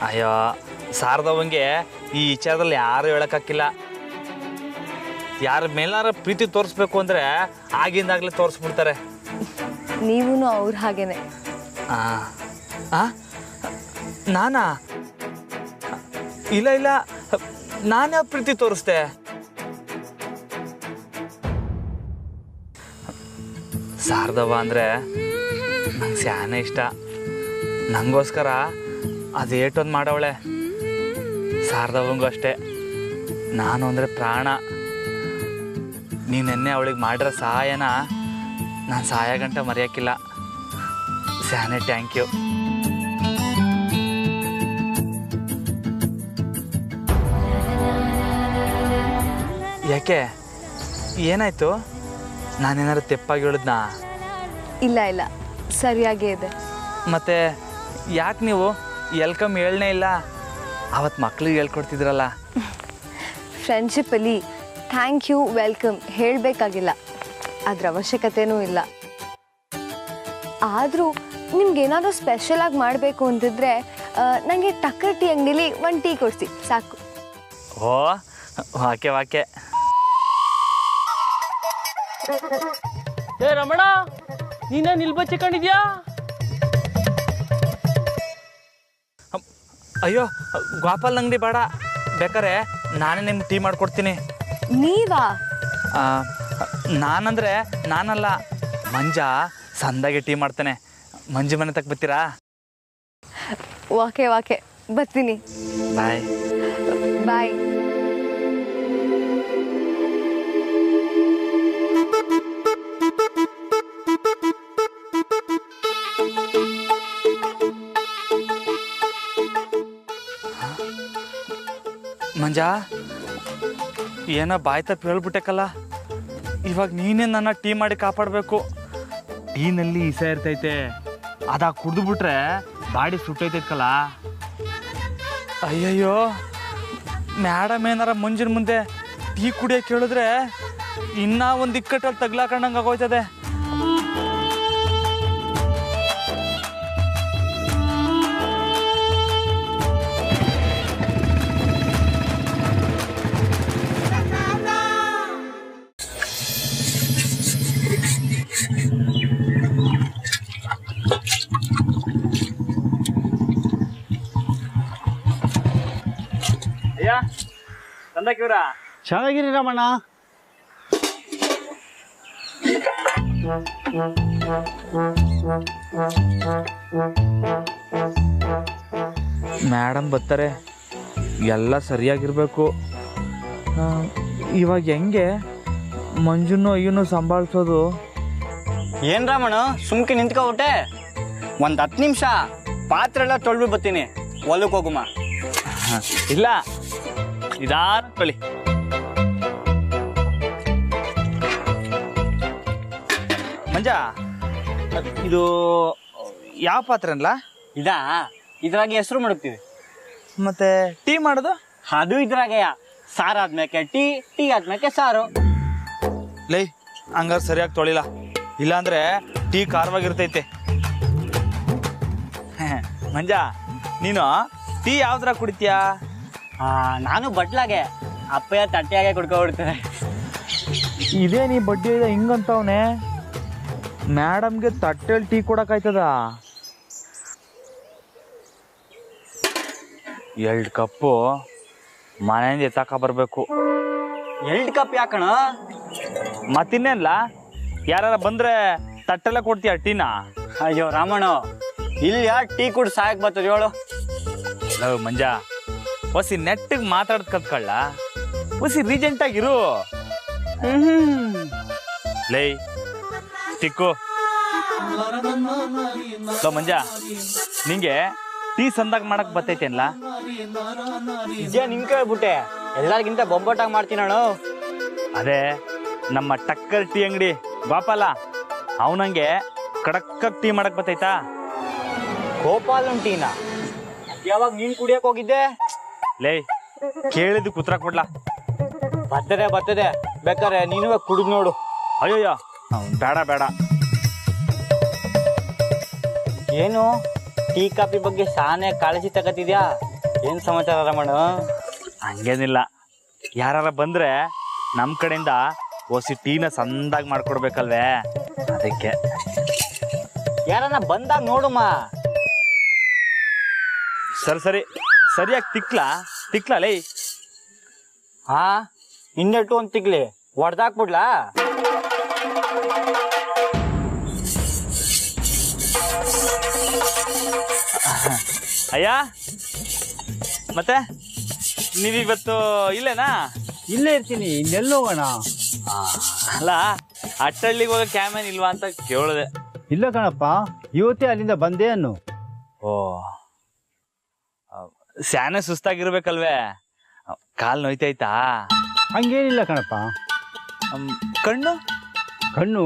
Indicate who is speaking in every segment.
Speaker 1: ಅಯ್ಯೋ ಸಾರದವಂಗೆ ಈ ವಿಚಾರದಲ್ಲಿ ಯಾರು ಹೇಳಕ್ಕಾಗಿಲ್ಲ. ಯಾರ ಮೇಲಾರ ಪ್ರೀತಿ ತೋರಿಸ್ಬೇಕು ಅಂದರೆ ಆಗಿಂದಾಗಲೇ ತೋರಿಸ್ಬಿಡ್ತಾರೆ.
Speaker 2: ನೀವೂ ಅವ್ರ ಹಾಗೇನೆ.
Speaker 1: ನಾನಾ? ಇಲ್ಲ ಇಲ್ಲ, ನಾನ್ಯಾವ ಪ್ರೀತಿ ತೋರಿಸ್ದೆ? ಶಾರದವ್ವ ಅಂದರೆ ನಂಗೆ ಸ್ಯಾನೆ ಇಷ್ಟ. ನನಗೋಸ್ಕರ ಅದೇಟೊಂದು ಮಾಡವಳೆ. ಶಾರದವ್ವಂಗೂ ಅಷ್ಟೇ, ನಾನು ಅಂದರೆ ಪ್ರಾಣ. ನೀನು ನೆನ್ನೆ ಅವಳಿಗೆ ಮಾಡಿರೋ ಸಹಾಯನ ನಾನು ಸಹಾಯ ಗಂಟ ಮರೆಯೋಕ್ಕಿಲ್ಲ. ಸ್ಯಾನೆ ಥ್ಯಾಂಕ್ ಯು. ಯಾಕೆ, ಏನಾಯ್ತು? ನಾನೇನಾದ್ರು ತೆಪ್ಪಾಗಿ ಹೇಳಿದ್ನಾ?
Speaker 2: ಇಲ್ಲ ಇಲ್ಲ, ಸರಿಯಾಗೇ ಇದೆ.
Speaker 1: ಮತ್ತೆ ಯಾಕೆ ನೀವು ವೆಲ್ಕಮ್ ಹೇಳನೇ ಇಲ್ಲ? ಅವತ್ತು ಮಕ್ಳಿಗೆ ಹೇಳ್ಕೊಡ್ತಿದ್ರಲ್ಲ.
Speaker 2: ಫ್ರೆಂಡ್ಶಿಪ್ಪಲ್ಲಿ ಥ್ಯಾಂಕ್ ಯು ವೆಲ್ಕಮ್ ಹೇಳಬೇಕಾಗಿಲ್ಲ, ಅದ್ರ ಅವಶ್ಯಕತೆನೂ ಇಲ್ಲ. ಆದರೂ ನಿಮ್ಗೇನಾದರೂ ಸ್ಪೆಷಲಾಗಿ ಮಾಡಬೇಕು ಅಂತಿದ್ರೆ ನನಗೆ ಟಕ್ಕರ್ ಟೀ ಅಂಗಡಿಲಿ ಒಂದು ಟೀ ಕೊಡಿಸಿ ಸಾಕು.
Speaker 1: ಓ ವಾಕೆ ವಾಕೆ.
Speaker 3: ಏ ರಮಣ, ನೀನೇ ನಿಲ್ಬಚ್ಚಿಕೊಂಡಿದ್ಯಾ?
Speaker 1: ಅಯ್ಯೋ ಗೋಪಾಲ್ ಅಂಗಡಿ ಬೇಡ, ಬೇಕಾರೆ ನಾನೇ ನಿಮ್ಗೆ ಟೀ ಮಾಡ್ಕೊಡ್ತೀನಿ.
Speaker 2: ನೀವಾ?
Speaker 1: ನಾನಂದರೆ ನಾನಲ್ಲ, ಮಂಜ ಸಂದಾಗೆ ಟೀ ಮಾಡ್ತಾನೆ. ಮಂಜು ಮನೆ ತಕ್ಕ ಬರ್ತೀರಾ?
Speaker 2: ವಾಕೆ ವಾಕೆ, ಬರ್ತೀನಿ.
Speaker 1: ಬಾಯ್
Speaker 2: ಬಾಯ್.
Speaker 1: ಮಂಜ, ಏನೋ ಬಾಯ್ ತಪ್ಪು ಹೇಳ್ಬಿಟ್ಟೆಕಲ್ಲ. ಇವಾಗ ನೀನೇ ನನ್ನ ಟೀ ಮಾಡಿ ಕಾಪಾಡಬೇಕು. ಟೀನಲ್ಲಿ ಇಸ ಇರ್ತೈತೆ, ಅದಾಗ ಕುಡಿದ್ಬಿಟ್ರೆ ಬಾಡಿ ಸುಟ್ಟೈತೈತಲ್ಲ. ಅಯ್ಯಯ್ಯೋ, ಮೇಡಮ್ ಏನಾರ ಮುಂಜಿನ ಮುಂದೆ ಟೀ ಕುಡಿಯೋಕೆ ಕೇಳಿದ್ರೆ ಇನ್ನೂ ಒಂದು ಇಕ್ಕಟ್ಟಲ್ಲಿ ತಗ್ಲಾಕೊಂಡಂಗೆ ಆಗೋಯ್ತದೆ. ತಂದಕ್ಕಿವ್ರ
Speaker 3: ಚೆನ್ನಾಗಿರಿ ರಮಣ್ಣ.
Speaker 1: ಮೇಡಮ್ ಬರ್ತಾರೆ, ಎಲ್ಲ ಸರಿಯಾಗಿರ್ಬೇಕು. ಇವಾಗ ಹೆಂಗೆ ಮಂಜುನು ಅಯ್ಯನು ಸಂಭಾಳಿಸೋದು?
Speaker 4: ಏನ್ ರಾಮಣ್ಣ ಸುಮ್ಕೆ ನಿಂತ್ಕೊಬಿಟ್ಟೆ? ಒಂದು 10 ನಿಮಿಷ ಪಾತ್ರೆ ಎಲ್ಲ ತೊಳ್ಬಿಟ್ಟು ಬರ್ತೀನಿ, ಹೊಲಕ್ಕೆ ಹೋಗುಮ.
Speaker 1: ಇಲ್ಲ, ಇದಾರ ತೊಳಿ. ಮಂಜ, ಇದು ಯಾವ ಪಾತ್ರೆ ಅಲ್ಲ?
Speaker 4: ಇದ್ರಾಗೆ ಹೆಸರು ಮಡಗ್ತೀವಿ.
Speaker 1: ಮತ್ತೆ ಟೀ ಮಾಡೋದು?
Speaker 4: ಅದು ಇದ್ರಾಗೆಯ. ಸಾರು ಆದ್ಮೇಲೆ ಟೀ, ಟೀ ಆದ್ಮೇಲೆ ಸಾರು.
Speaker 1: ಲೈ, ಹಂಗಾರೆ ಸರಿಯಾಗಿ ತೊಳಿಲ್ಲ, ಇಲ್ಲಾಂದ್ರೆ ಟೀ ಖಾರವಾಗಿರ್ತೈತೆ. ಮಂಜ, ನೀನು ಟೀ ಯಾವ್ದ್ರ ಕುಡಿತೀಯಾ?
Speaker 4: ನಾನು ಬಟ್ಲಾಗೆ, ಅಪ್ಪಯ್ಯ ತಟ್ಟೆಯಾಗೆ ಕುಡ್ಕೊಬಿಡ್ತಾರೆ.
Speaker 1: ಇದೇ ನೀ ಬಡ್ಡಿ ಹಿಂಗಂತವನೆ. ಮೇಡಮ್ಗೆ ತಟ್ಟೆಯಲ್ಲಿ ಟೀ ಕೊಡಕ್ಕಾಯ್ತದ? 2 ಕಪ್ಪು ಮನೆಯಿಂದ ಎತ್ತಾಕ ಬರಬೇಕು.
Speaker 4: 2 ಕಪ್ ಯಾಕಣ?
Speaker 1: ಮತ್ತಿನ್ನೇನಲ್ಲ, ಯಾರ ಬಂದ್ರೆ ತಟ್ಟೆಲ್ಲ ಕೊಡ್ತೀಯ ಟೀನಾ?
Speaker 4: ಅಯ್ಯೋ ರಾಮಣ್ಣ, ಇಲ್ಲಿ ಟೀ ಕುಡ್ ಸಾಯಕ್ ಬರ್ತದೆ ಹೇಳು.
Speaker 1: ಮಂಜ, ಹೊಸಿ ನೆಟ್ಟಿಗೆ ಮಾತಾಡೋದು ಕತ್ಕೊಳ್ಳ, ಹೊಸಿ ರೀಜೆಂಟ್ ಆಗಿರು. ಲೈ ಟಿಕ್ಕು ಮಂಜ, ನಿಂಗೆ ಟೀ ಸಂದಾಗ ಮಾಡಕ್ ಬರ್ತೈತೆ ಅನ್ಲ?
Speaker 4: ನಿಜ ನಿನ್ ಕೇಳ್ಬಿಟ್ಟೆ, ಎಲ್ಲರಿಗಿಂತ ಬೊಂಬಾಟಾಗಿ ಮಾಡ್ತೀನಿ ನಾನು.
Speaker 1: ಅದೇ ನಮ್ಮ ಟಕ್ಕರ್ ಟೀ ಅಂಗಡಿ ಗೋಪಾಲ, ಅವನಂಗೆ ಕಡಕ್ಕಾಗಿ ಟೀ ಮಾಡಕ್ ಬರ್ತೈತಾ?
Speaker 4: ಗೋಪಾಲನ್ ಟೀನಾ? ಯಾವಾಗ ನೀನ್ ಕುಡಿಯಕ್ ಹೋಗಿದ್ದೆ?
Speaker 1: ಲೇ, ಕೇಳಿದ್ದು ಕುತ್ರ ಕೊಡ್ಲಾ?
Speaker 4: ಬರ್ತದೆ, ಬೇಕಾರೆ ನೀನು ಕುಡಿದ್ ನೋಡು.
Speaker 1: ಅಯ್ಯಯ್ಯ, ಬೇಡ ಬೇಡ.
Speaker 4: ಏನು ಟೀ ಕಾಫಿ ಬಗ್ಗೆ ಸಾನೆ ಕಾಳಜಿ ತಗತಿದ್ಯಾ? ಏನು ಸಮಾಚಾರ ರಮಣ?
Speaker 1: ಹಂಗೇನಿಲ್ಲ, ಯಾರ ಬಂದ್ರೆ ನಮ್ಮ ಕಡೆಯಿಂದ ಓಸಿ ಟೀನ ಸಂದಾಗಿ ಮಾಡ್ಕೊಡ್ಬೇಕಲ್ವೇ, ಅದಕ್ಕೆ.
Speaker 4: ಯಾರನ್ನ ಬಂದಾಗ ನೋಡುಮ್ಮ.
Speaker 1: ಸರಿ ಸರಿಯಾಗಿ ತಿಕ್ಲಾ ಲೈ.
Speaker 4: ಹಾ, ಇನ್ನೆಟ್ಟು ಒಂದು ತಿಕ್ಲಿ ಹೊಡೆದಾಕ್ಬಿಡ್ಲಾ?
Speaker 1: ಅಯ್ಯ, ಮತ್ತೆ ನೀವಿವತ್ತು ಇಲ್ಲೇನಾ?
Speaker 3: ಇಲ್ಲೇ ಇರ್ತೀನಿ, ಇನ್ನೆಲ್ಲ ಹೋಗೋಣ?
Speaker 1: ಅಲ್ಲ, ಅಟ್ಟಳ್ಳಿಗೆ ಹೋಗೋ ಕ್ಯಾಮೇನ್ ಇಲ್ವಾ ಅಂತ ಕೇಳಿದೆ.
Speaker 3: ಇಲ್ಲ ಕಣಪ್ಪ, ಇವತ್ತೇ ಅಲ್ಲಿಂದ ಬಂದೆ ಅನ್ನು.
Speaker 1: ಓ, ಸ್ಯಾನೆ ಸುಸ್ತಾಗಿರ್ಬೇಕಲ್ವೇ? ಕಾಲು ನೋಯ್ತಾಯ್ತಾ?
Speaker 3: ಹಂಗೇನಿಲ್ಲ ಕಣಪ್ಪ. ಕಣ್ಣು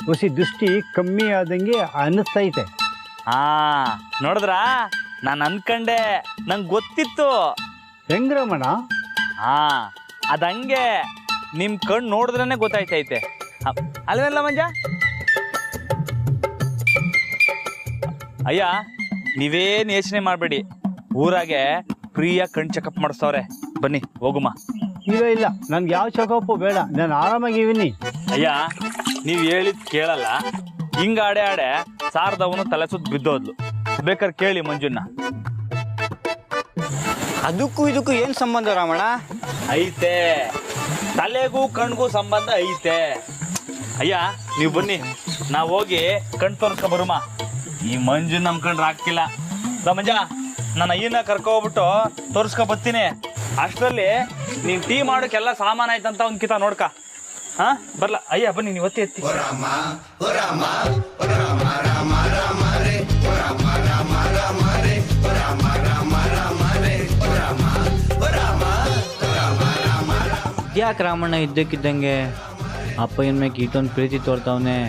Speaker 3: ಹೊಸಿ ದೃಷ್ಟಿ ಕಮ್ಮಿ ಆದಂಗೆ ಅನ್ನಿಸ್ತೈತೆ.
Speaker 1: ಹಾ, ನೋಡಿದ್ರಾ? ನಾನು ಅನ್ಕಂಡೆ, ನಂಗೆ ಗೊತ್ತಿತ್ತು.
Speaker 3: ಹೆಂಗ್ ರಮಣ?
Speaker 1: ಹಾ, ಅದಂಗೆ ನಿಮ್ ಕಣ್ಣು ನೋಡಿದ್ರೇನೆ ಗೊತ್ತಾಯ್ತೈತೆ ಅಲ್ವೆಲ್ಲ ಮಂಜ? ಅಯ್ಯ, ನೀವೇನು ಯೋಚನೆ ಮಾಡಬೇಡಿ, ಊರಾಗೆ ಫ್ರೀಯಾಗಿ ಕಣ್ ಚೆಕಪ್ ಮಾಡಿಸ್ತವ್ರೆ. ಬನ್ನಿ ಹೋಗುಮ್ಮ.
Speaker 3: ಇಲ್ಲ, ನನ್ಗೆ ಯಾವ ಚೆಕಪ್ಪು ಬೇಡ, ನಾನು ಆರಾಮಾಗಿದ್ದೀನಿ.
Speaker 1: ಅಯ್ಯ, ನೀವು ಹೇಳಿದ್ ಕೇಳಲ್ಲ. ಹಿಂಗ ಆಡೆ ಸಾರದವನು ತಲೆ ಸುತ್ತ ಬಿದ್ದೋದ್ಲು. ಬೇಕಾದ್ರೆ ಕೇಳಿ ಮಂಜುನ್ನ.
Speaker 4: ಅದಕ್ಕೂ ಇದಕ್ಕೂ ಏನು ಸಂಬಂಧ ರಮಣ?
Speaker 1: ಐತೆ, ತಲೆಗೂ ಕಣ್ಗೂ ಸಂಬಂಧ ಐತೆ. ಅಯ್ಯ, ನೀವು ಬನ್ನಿ, ನಾವು ಹೋಗಿ ಕಣ್ ತೋರ್ಸ್ಕೊ ಬರುಮ. ಈ ಮಂಜು ನಮ್ ಕಣ್ರು ಹಾಕಿಲ್ಲ. ಮಂಜ, ನನ್ನ ಅಯ್ಯನ ಕರ್ಕೊ ಹೋಗ್ಬಿಟ್ಟು ತೋರ್ಸ್ಕೊ ಬರ್ತೀನಿ. ಅಷ್ಟರಲ್ಲಿ ನೀನ್ ಟೀ ಮಾಡೋಕ್ಕೆಲ್ಲ ಸಾಮಾನು ಆಯ್ತಂತ ಒಂದ್ ಕಿತ ನೋಡ್ಕ. ಹಾ, ಬರ್ಲಾ? ಅಯ್ಯ ಬನ್ನಿ, ನೀವು ಒತ್ತಿ ಎತ್ತಿ.
Speaker 4: ಯಾಕೆ ರಾಮಣ್ಣ ಇದ್ದಕ್ಕಿದ್ದಂಗೆ ಅಪ್ಪ ಏನ್ ಮ್ಯಾಕೆ ಇಟ್ಟೊಂದು ಪ್ರೀತಿ ತೋರ್ತಾವನೆ?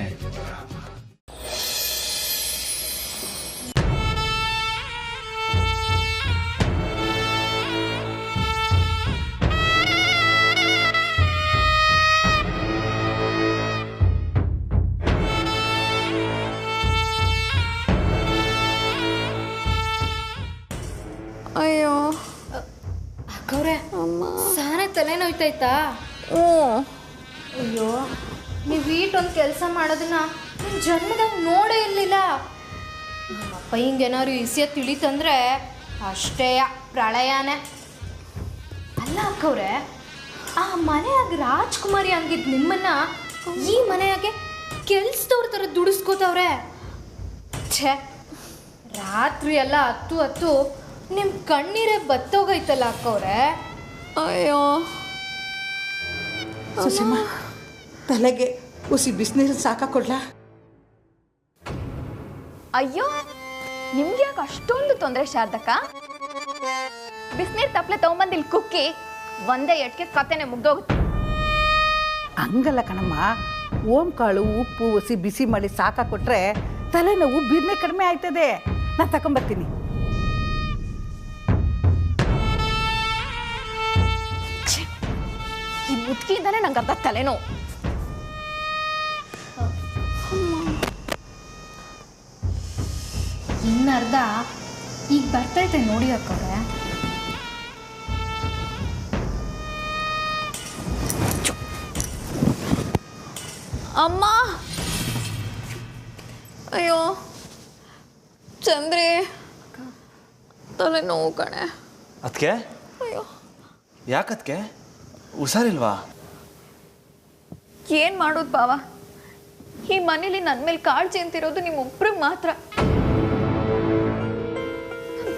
Speaker 2: ಅಯ್ಯೋ
Speaker 5: ಅಕ್ಕವ್ರೆ, ಸಾರ ತಲೆನೋಯ್ತಾಯ್ತಾ? ಅಯ್ಯೋ, ನೀವು ಈಟೊಂದು ಕೆಲಸ ಮಾಡೋದನ್ನ ನಿಮ್ಮ ಜನ್ಮದಾಗ ನೋಡೇ ಇರಲಿಲ್ಲ. ನಮ್ಮಪ್ಪ ಹಿಂಗೇನಾದ್ರು ಇಸಿಯ ತಿಳಿತಂದ್ರೆ ಅಷ್ಟೇ ಪ್ರಳಯನೇ. ಅಲ್ಲ ಅಕ್ಕವ್ರೆ, ಆ ಮನೆಯಾಗ ರಾಜ್ಕುಮಾರಿ ಹಂಗಿದ್ ನಿಮ್ಮನ್ನ ಈ ಮನೆಯಾಗೆ ಕೆಲ್ಸದವ್ರ ಥರ ದುಡಿಸ್ಕೋತವ್ರೆ. ಛೇ, ರಾತ್ರಿ ಎಲ್ಲ ಹತ್ತು ನಿಮ್ಮ ಕಣ್ಣೀರೇ ಬತ್ತೋಗೈತಲ್ಲ ಅಕ್ಕವ್ರೆ.
Speaker 2: ಅಯ್ಯೋ
Speaker 6: ಸುಸಿಮ್ಮ, ತಲೆಗೆ ಉಸಿ ಬಿಸಿನೀರು ಸಾಕಾಕೊಡ್ಲಾ?
Speaker 2: ಅಯ್ಯೋ, ನಿಮ್ಗೆ ಯಾಕೆ ಅಷ್ಟೊಂದು ತೊಂದರೆ ಶಾರದಕ್ಕ? ಬಿಸಿನೀರು ತಪ್ಪಲೆ ತಗೊಂಬಂದು ಇಲ್ಲಿ ಕುಕ್ಕಿ ಒಂದೇ ಎಟ್ಗೆ ಕತೆನೆ ಮುಗ್ದೋಗುತ್ತೆ.
Speaker 6: ಹಂಗಲ್ಲ ಕಣಮ್ಮ, ಓಂ ಕಾಳು ಉಪ್ಪು ಉಸಿ ಬಿಸಿ ಮಾಡಿ ಸಾಕಾಕೊಟ್ರೆ ತಲೆನೋವು ಬಿರ್ನೆ ಕಡಿಮೆ ಆಯ್ತದೆ. ನಾನು ತಗೊಂಬರ್ತೀನಿ.
Speaker 2: ಈ ಮುದುಕಿಯಿಂದಾನೆ ನಂಗೆ ಅರ್ಧ ತಲೆನೋವು.
Speaker 5: ಇನ್ನರ್ಧ ಈಗ ಬರ್ತೈತೆ ನೋಡಿ ಅಕ್ಕವ್ರೆ.
Speaker 2: ಅಮ್ಮ, ಅಯ್ಯೋ ಚಂದ್ರಿ, ತಲೆನೋವು ಕಣೆ.
Speaker 1: ಅದಕ್ಕೆ
Speaker 2: ಅಯ್ಯೋ,
Speaker 1: ಯಾಕದ್ಕೆ? ಹುಷಾರಿಲ್ವಾ?
Speaker 2: ಏನ್ ಮಾಡೋದು ಬಾವ, ಈ ಮನೇಲಿ ನನ್ನ ಮೇಲೆ ಕಾಳಜಿ ಅಂತಿರೋದು ನಿಮ್ಮೊಬ್ರಿಗೆ ಮಾತ್ರ.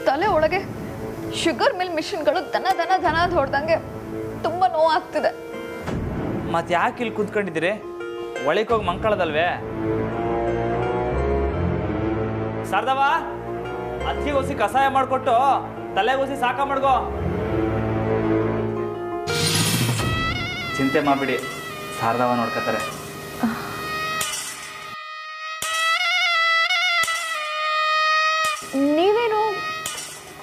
Speaker 2: ತಲೆ ಒಳಗೆ ಶುಗರ್ ಮಿಲ್ ಮಿಷಿನ್ಗಳು ದನ ಹೊಡೆದಂಗೆ ತುಂಬಾ ನೋವಾಗ್ತಿದೆ.
Speaker 1: ಮತ್ತೆ ಯಾಕೆ ಇಲ್ಲಿ ಕುತ್ಕೊಂಡಿದ್ದೀರಿ? ಒಳಗೆ ಹೋಗಿ ಮಂಕಳದಲ್ವೇ? ಸರ್ದವ, ಅತ್ತಿಗೋಸಿ ಕಷಾಯ ಮಾಡಿಕೊಟ್ಟು ತಲೆಗೋಸಿ ಸಾಕ ಮಾಡ್ಕೋ. ಚಿಂತೆ ಮಾಡ್ಬಿಡಿ, ಶಾರದವ ನೋಡ್ಕೊತಾರೆ.
Speaker 2: ನೀವೇನು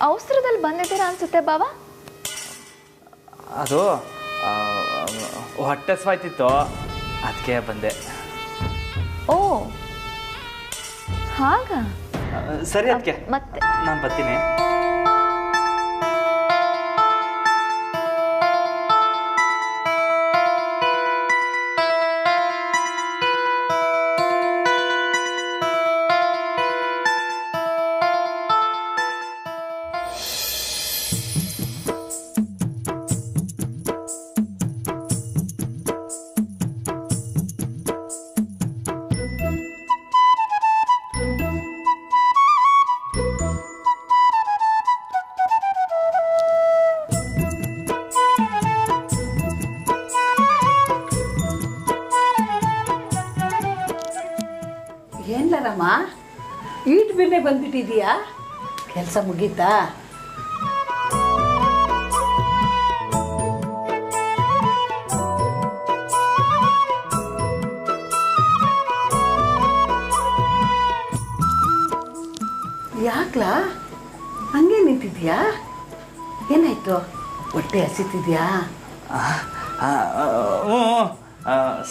Speaker 2: ಅವಸರದಲ್ಲಿ ಬಂದಿದ್ದೀರಾ ಅನ್ಸುತ್ತೆ ಬಾವ?
Speaker 1: ಅದು ಹೊಟ್ಟೆ ಸ್ವಾಯ್ತಿತ್ತು, ಅದಕ್ಕೆ ಬಂದೆ.
Speaker 2: ಓ ಹಾಗ?
Speaker 1: ಸರಿ ಅದಕ್ಕೆ
Speaker 2: ಮತ್ತೆ
Speaker 1: ನಾನು ಬರ್ತೀನಿ.
Speaker 6: ರಾಮ, ಈಟ್ ಬಿನ್ನೆ ಬಂದ್ಬಿಟ್ಟಿದೀಯಾ? ಕೆಲಸ ಮುಗೀತಾ? ಯಾಕ್ಲಾ ಹಂಗೆ ನಿಂತಿದ್ಯಾ? ಏನಾಯ್ತು? ಹೊಟ್ಟೆ ಹಸಿತಿದ್ಯಾ?
Speaker 1: ಹ್ಞೂ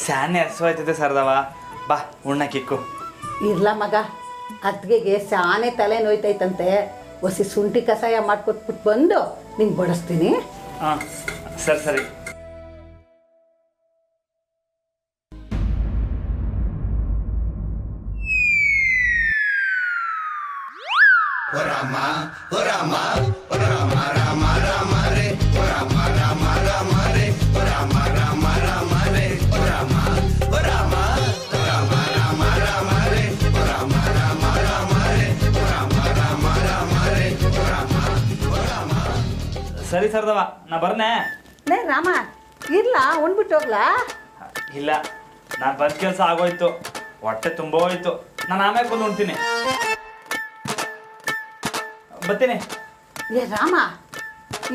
Speaker 1: ಸ್ಯಾನೆ ಹಸುವಾಯ್ತದೆ ಸರ್ದವ. ಬಾ ಉಣ್ಣಕ್ಕಿಕ್ಕು.
Speaker 6: ಇರ್ಲ ಮಗ, ಅತ್ತಿಗೆಗೆ ಸಾನೆ ತಲೆ ನೋಯ್ತೈತಂತೆ. ಒಸಿ ಶುಂಠಿ ಕಷಾಯ ಮಾಡ್ಕೊಟ್ಬಿಟ್ಟು ಬಂದು ನಿಂಗೆ ಬಡಿಸ್ತೀನಿ.
Speaker 1: ಹಾಂ ಸರಿ ಸರಿ. ಸರಿ ಸರ್ದವ, ನಾ ಬರ್ನೆ.
Speaker 6: ಲೇ ರಾಮ, ಇರ್ಲ ಉಣ್ಬಿಟ್ಟು ಹೋಗ್ಲಾ?
Speaker 1: ಇಲ್ಲ, ನಾನು ಬಂದ ಕೆಲಸ ಆಗೋಯ್ತು, ಹೊಟ್ಟೆ ತುಂಬ ಹೋಯ್ತು. ನಾನು ಆಮೇಲೆ ಬಂದು ಉಣ್ತೀನಿ. ಬರ್ತೀನಿ.
Speaker 6: ಲೇ ರಾಮ,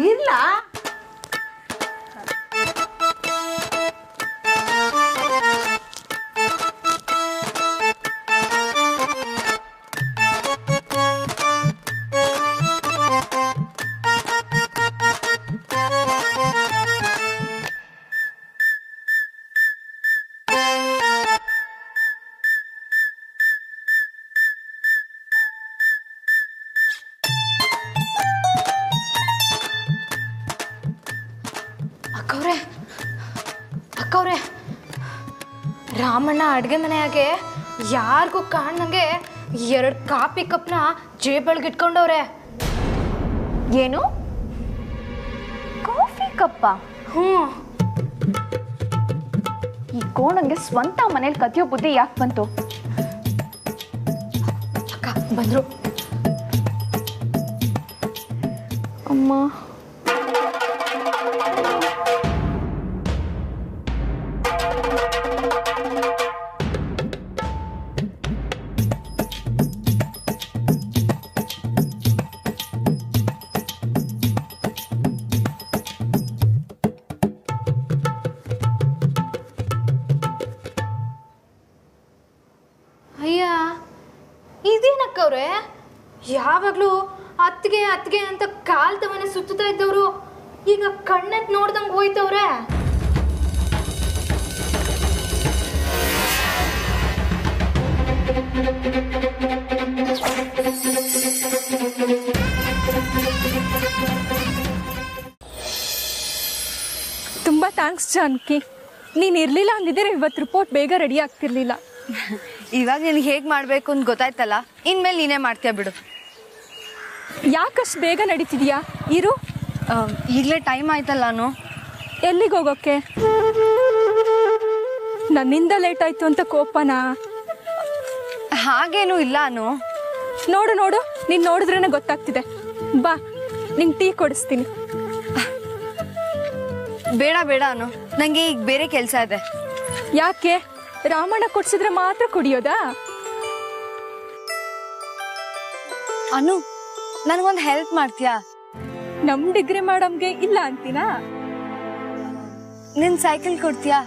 Speaker 6: ಇರ್ಲ.
Speaker 5: ಅಕ್ಕವ್ರೆ, ರಾಮಣ್ಣ ಅಡುಗೆ ಮನೆಯಾಗೆ ಯಾರಿಗೂ ಕಾಣ್ದಂಗೆ 2 ಕಾಫಿ ಕಪ್ನ ಜೇಬೊಳಗೆ ಇಟ್ಕೊಂಡವ್ರೆ.
Speaker 2: ಏನು? ಕಾಫಿ ಕಪ್ಪ?
Speaker 5: ಹ್ಞೂ.
Speaker 2: ಈ ಕೋಣಂಗೆ ಸ್ವಂತ ಮನೇಲಿ ಕದಿಯೋ ಬುದ್ಧಿ ಯಾಕೆ ಬಂತು?
Speaker 5: ಅಕ್ಕ ಬಂದ್ರು.
Speaker 2: ಅಮ್ಮ,
Speaker 5: ಅಯ್ಯ, ಇದೇನಕ್ಕವ್ರೆ? ಯಾವಾಗಲೂ ಅತ್ತಿಗೆ ಅತ್ತಿಗೆ ಅಂತ ಕಾಲ್ ತವನೆ ಸುತ್ತಾ ಇದ್ದವರು ಈಗ ಕಣ್ಣೆತ್ ನೋಡ್ದಂಗೆ ಹೋಯ್ತವ್ರೆ.
Speaker 7: ತುಂಬ ಥ್ಯಾಂಕ್ಸ್ ಜಾನಕಿ. ನೀನು ಇರಲಿಲ್ಲ ಅಂದಿದ್ದರೆ ಇವತ್ತು ರಿಪೋರ್ಟ್ ಬೇಗ ರೆಡಿ ಆಗ್ತಿರ್ಲಿಲ್ಲ.
Speaker 8: ಇವಾಗ ನಿನಗೆ ಹೇಗೆ ಮಾಡಬೇಕು ಅಂತ ಗೊತ್ತಾಯ್ತಲ್ಲ, ಇನ್ಮೇಲೆ ನೀನೇ ಮಾಡ್ತೀಯ ಬಿಡು.
Speaker 7: ಯಾಕಷ್ಟು ಬೇಗ ನಡೀತಿದ್ಯಾ? ಇರು,
Speaker 8: ಈಗಲೇ ಟೈಮ್ ಆಯ್ತಲ್ಲ. ನಾನು
Speaker 7: ಎಲ್ಲಿಗೆ ಹೋಗೋಕ್ಕೆ? ನನ್ನಿಂದ ಲೇಟ್ ಆಯಿತು ಅಂತ ಕೋಪನಾ?
Speaker 8: ಹಾಗೇನೂ ಇಲ್ಲ.
Speaker 7: ನೋಡು ನೋಡು, ನೀನು ನೋಡಿದ್ರೇ ಗೊತ್ತಾಗ್ತಿದೆ. ಬಾ, ನಿಂಗೆ ಟೀ ಕೊಡಿಸ್ತೀನಿ.
Speaker 8: ಬೇಡ ಬೇಡ ನನಗೆ ಈಗ ಬೇರೆ ಕೆಲಸ ಇದೆ.
Speaker 7: ಯಾಕೆ? ರಾಮಣ್ಣ ಕೊಡ್ಸಿದ್ರೆ ಮಾತ್ರ ಕುಡಿಯೋದಾ?
Speaker 8: ನನಗೊಂದು ಹೆಲ್ಪ್ ಮಾಡ್ತೀಯಾ?
Speaker 7: ನಮ್ಮ ಡಿಗ್ರಿ ಮಾಡಮ್ಗೆ ಇಲ್ಲ ಅಂತೀನಾ?
Speaker 8: ನಿನ್ ಸೈಕಲ್ ಕೊಡ್ತೀಯಾ?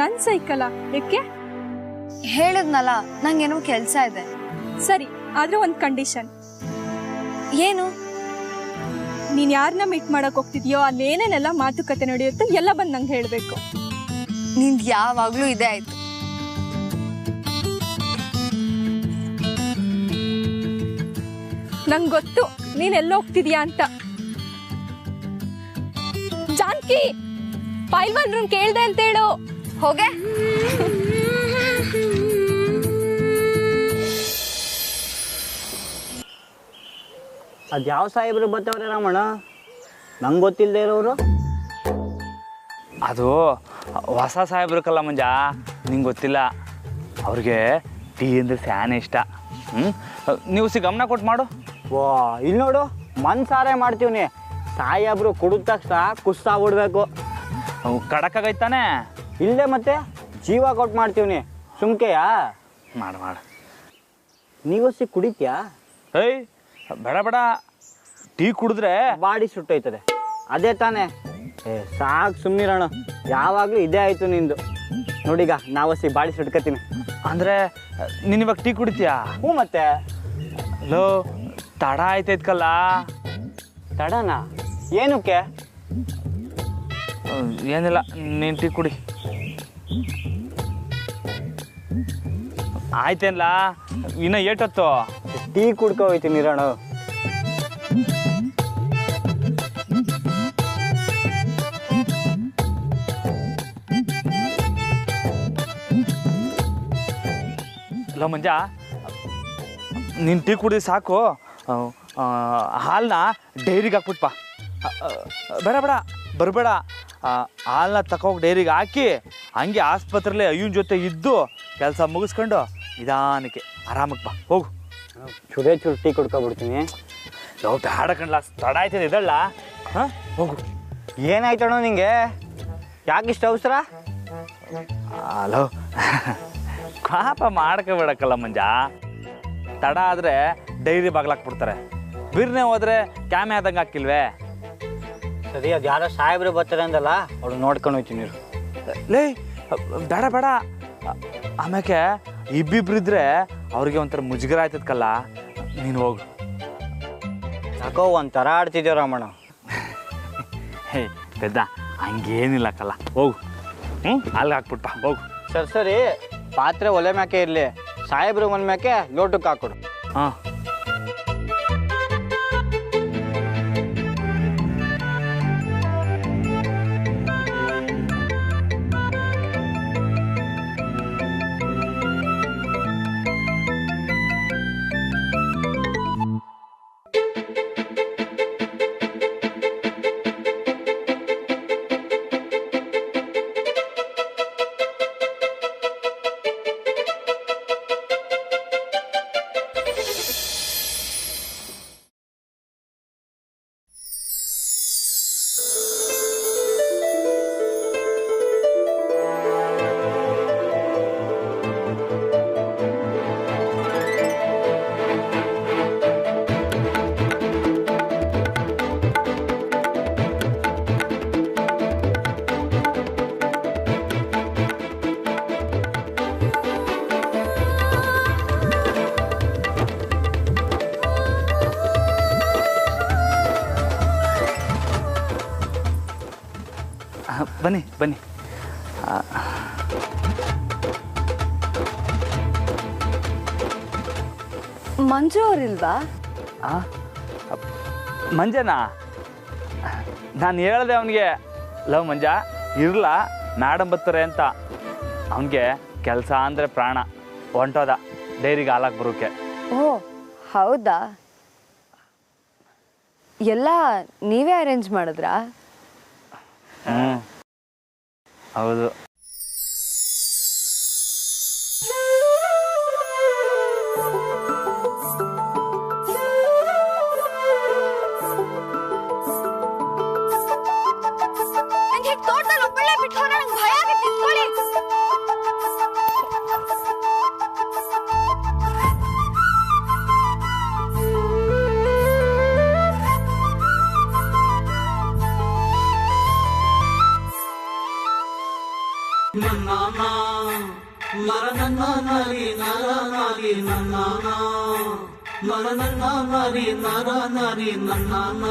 Speaker 7: ನನ್ನ ಸೈಕಲಾ? ಏಕೆ?
Speaker 8: ಹೇಳಿದ್ನಲ್ಲ, ನಂಗೇನೋ ಕೆಲಸ ಇದೆ.
Speaker 7: ಸರಿ, ಆದ್ರೆ ಒಂದು ಕಂಡೀಷನ್.
Speaker 8: ಏನು?
Speaker 7: ನೀನು ಯಾರನ್ನ ಮೀಟ್ ಮಾಡಕ್ ಹೋಗ್ತಿದ್ಯೋ ಅಲ್ಲೇನೇನೆಲ್ಲ ಮಾತುಕತೆ ನಡೆಯುತ್ತೋ ಎಲ್ಲ ಬಂದು ನಂಗೆ ಹೇಳಬೇಕು.
Speaker 8: ನಿಂದು ಯಾವಾಗ್ಲೂ ಇದೆ ಆಯ್ತು.
Speaker 7: ನಂಗೆ ಗೊತ್ತು ನೀನ್ ಎಲ್ಲ ಹೋಗ್ತಿದ್ಯಾ ಅಂತ. ಜಾನಕಿ, ಪೈಲ್ವಾನ್ ರೂಮ್ ಕೇಳ್ದೆ ಅಂತ ಹೇಳು.
Speaker 8: ಹೋಗೆ.
Speaker 4: ಅದ್ಯಾವ ಸಾಹೇಬ್ರು ಬರ್ತಾವ್ರೆ ರಾಮಣ್ಣ? ನಂಗೆ ಗೊತ್ತಿಲ್ಲದೆ ಇರೋರು?
Speaker 1: ಅದು ಹೊಸ ಸಾಹೇಬ್ರಕ್ಕಲ್ಲ ಮಂಜ, ನಿಂಗೆ ಗೊತ್ತಿಲ್ಲ. ಅವ್ರಿಗೆ ಟೀ ಅಂದರೆ ಸ್ಯಾನೆ ಇಷ್ಟ. ನೀವು ಗಮನ ಕೊಟ್ಟು ಮಾಡು.
Speaker 4: ವಾ, ಇಲ್ಲಿ ನೋಡು, ಮನ್ಸಾರೆ ಮಾಡ್ತೀವಿ. ಸಾಹೇಬ್ರು ಕುಡಿದ ತಕ್ಷಣ ಕುಸ್ತಾಗ್ಬಿಡ್ಬೇಕು.
Speaker 1: ಕಡಕಾಗೈತಾನೆ?
Speaker 4: ಇಲ್ಲೇ ಮತ್ತೆ ಜೀವ ಕೊಟ್ಟು ಮಾಡ್ತೀವಿ. ಸುಮ್ಕೆಯಾ?
Speaker 1: ಮಾಡು ಮಾಡು.
Speaker 4: ನೀವಸಿ ಕುಡಿತ್ಯಾ?
Speaker 1: ಏಯ್ ಬೇಡ ಬೇಡ, ಟೀ ಕುಡಿದ್ರೆ
Speaker 4: ಬಾಡಿ ಸುಟ್ಟೋಯ್ತದೆ. ಅದೇ ತಾನೇ. ಸಾಕು ಸುಮ್ಮನಿರೋಣ, ಯಾವಾಗಲೂ ಇದೇ ಆಯಿತು ನಿಂದು. ನೋಡೀಗ ನಾವಸಿ ಬಾಡಿ ಸುಟ್ಕೋತೀನಿ.
Speaker 1: ಅಂದರೆ ನೀನು ಇವಾಗ ಟೀ ಕುಡಿತೀಯಾ?
Speaker 4: ಹ್ಞೂ ಮತ್ತೆ.
Speaker 1: ಲೋ ತಡ ಆಯ್ತೈತ್ಕಲ್ಲ.
Speaker 4: ತಡನಾ? ಏನಕ್ಕೆ?
Speaker 1: ಏನಿಲ್ಲ, ನೀನು ಟೀ ಕುಡಿ. ಆಯ್ತೇನಲ್ಲ, ಇನ್ನು ಏಟತ್ತು?
Speaker 4: ಟೀ ಕುಡ್ಕೊ ಹೋಯ್ತೀನಿ ಇರೋಣ.
Speaker 1: ಲೋ ಮಂಜ, ನೀನು ಟೀ ಕುಡಿ ಸಾಕು. ಹಾಲನ್ನ ಡೈರಿಗೆ ಹಾಕ್ಬಿಟ್ಪಾ. ಬೇಡ ಬೇಡ ಬರಬೇಡ, ಹಾಲನ್ನ ತಗೋಗಿ ಡೈರಿಗೆ ಹಾಕಿ ಹಂಗೆ ಆಸ್ಪತ್ರೆಯಲ್ಲಿ ಅಯ್ಯನ ಜೊತೆ ಇದ್ದು ಕೆಲಸ ಮುಗಿಸ್ಕೊಂಡು ನಿಧಾನಕ್ಕೆ ಆರಾಮಕ್ಕೆ ಬಾ. ಹೋಗು.
Speaker 4: ಚೂರೇ ಚೂರು ಟೀ ಕುಡ್ಕೊಬಿಡ್ತೀನಿ.
Speaker 1: ಯಾವ ಬೇಡ ಕಣ್ಲ, ತಡ ಆಯ್ತದೆ ಇದಲ್ಲ. ಹಾಂ ಹೋಗು.
Speaker 4: ಏನಾಯ್ತಣ್ಣ ನಿಂಗೆ? ಯಾಕಿಷ್ಟು ಅವಸರ?
Speaker 1: ಹಲೋ ಪಾಪ ಮಾಡ್ಕೋಬೇಡಕ್ಕಲ್ಲ ಮಂಜ. ತಡ ಆದರೆ ಡೈರಿ ಬಾಗ್ಲಾಕ್ಬಿಡ್ತಾರೆ, ಬಿರ್ನೆ ಹೋದ್ರೆ ಕ್ಯಾಮೆ ಆದಂಗೆ ಹಾಕಿಲ್ವೇ?
Speaker 4: ಸರಿ, ಅದು ಯಾರೋ ಸಾಹೇಬ್ರು ಬರ್ತಾರೆ ಅಂದಲ್ಲ, ಅವ್ರು ನೋಡ್ಕೊಂಡು ಹೋಯ್ತೀನಿ.
Speaker 1: ಲೇ ಬೇಡ ಬೇಡ, ಆಮ್ಯಾಕೆ ಇಬ್ಬಿಬ್ರಿದ್ರೆ ಅವ್ರಿಗೆ ಒಂಥರ ಮುಜುಗರ ಆಯ್ತದಕ್ಕಲ್ಲ. ನೀನು ಹೋಗು.
Speaker 4: ಯಾಕೋ ಒಂಥರ ಆಡ್ತಿದ್ದೇವ ರಾಮಣ್ಣ.
Speaker 1: ಹೇ ಪೆದ್ದ, ಹಂಗೇನಿಲ್ಲಕ್ಕಲ್ಲ, ಹೋಗು. ಅಲ್ಲಿ ಹಾಕ್ಬಿಟ್ಟ ಹೋಗು.
Speaker 4: ಸರಿ ಸರಿ, ಪಾತ್ರೆ ಒಲೆ ಮ್ಯಾಕೆ ಇರಲಿ, ಸಾಹೇಬ್ರು ಒಂದು ಮ್ಯಾಕೆ ಲೋಟಕ್ಕೆ ಹಾಕೊಡು.
Speaker 1: ಹಾಂ. ಬನ್ನಿ ಬನ್ನಿ.
Speaker 8: ಮಂಜು ಅವ್ರಿಲ್ವಾ?
Speaker 1: ಮಂಜನಾ? ನಾನು ಹೇಳ್ದೆ ಅವನಿಗೆ, ಲವ್ ಮಂಜ ಇರಲ್ಲ ಮೇಡಮ್ ಬರ್ತಾರೆ ಅಂತ. ಅವನಿಗೆ ಕೆಲಸ ಅಂದರೆ ಪ್ರಾಣ. ಹೊಂಟೋದ ಡೈರಿಗೆ ಹಾಲಾಗಿ ಬರೋಕೆ.
Speaker 8: ಓ ಹೌದಾ? ಎಲ್ಲ ನೀವೇ ಅರೇಂಜ್ ಮಾಡಿದ್ರಾ?
Speaker 1: ಹೌದು.
Speaker 9: ನರ ನರಿ ನರ ನರಿ ನನ್ನ